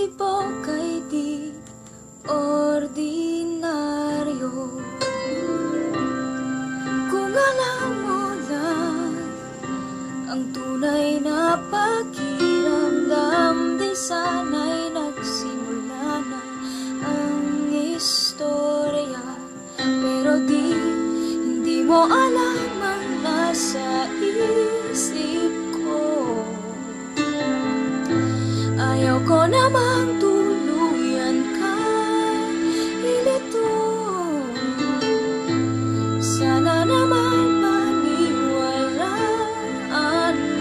tibok ay di ordinaryo. Kung alam mo lang ang tunay na pakiramdam, di sana'y nagsimula na ang istorya. Pero hindi mo alam ang nasa isip ko. Ayaw ko namang tuluyan ka ilito. Sana naman paniwalaan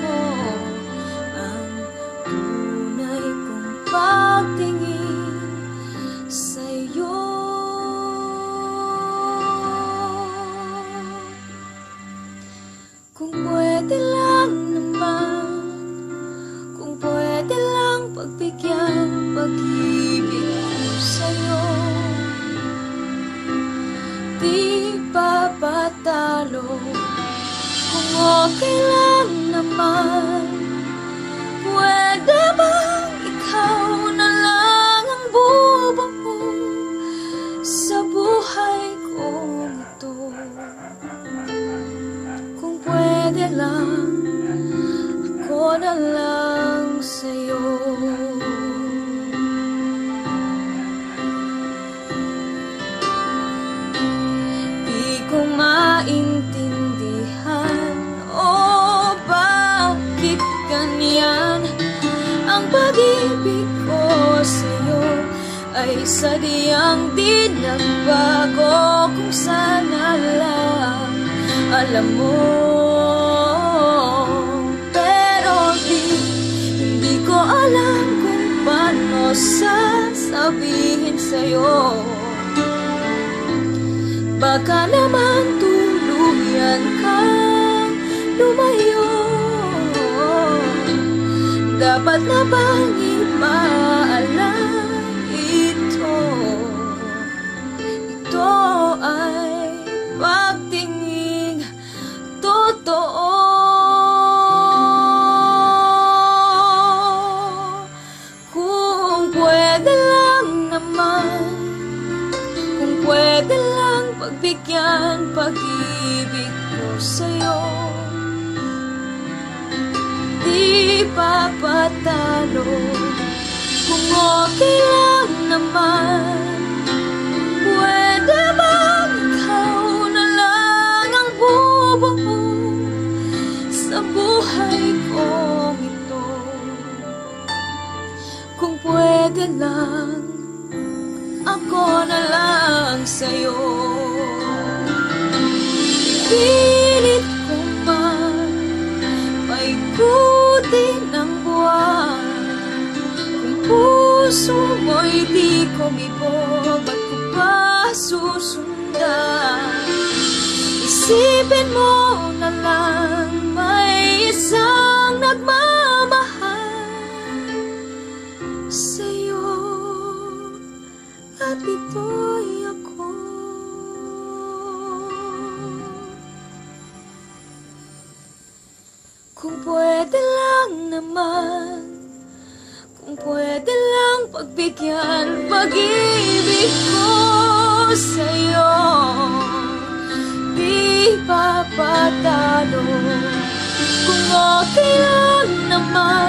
mo ang tunay kong pagtingin sa'yo. Kung pwede lang naman, kung pwede lang pagbigyan pag-ibig ko sa'yo, di papatalo. Kung okay lang naman, pwede bang ikaw na lang ang bubuo sa buhay ko ito? Kung pwede lang, ako na lang sa'yo. Di ko maintindihan bakit ganyan ang pag-ibig ko sa'yo ay sadyang di nagbago. Kung sana lang alam mo, pero hindi ko alam kung paano sasabihin sa'yo. Baka naman tuluyan kang lumayo. Dapat na bang ipaalam ito? Ito ay pagtingin totoo. Kung pwede lang naman, kung pwede lang pagbigyan pag-ibig ko sa'yo, di papatalo. Kung okay lang naman, pwede bang ikaw na lang ang bubuo sa buhay ko ito? Kung pwede lang, ako na lang sa'yo. Pilit ko man paikutin ang buwan. Kung puso mo'y di kumibo, ba't ko pa susundan? Isipin mo na lang may isang nagmamahal sa'yo, at ito'y ako. Kung pwede lang naman, kung pwede lang pagbigyan pag-ibig ko sa'yo, di papatalo. Kung okay lang naman,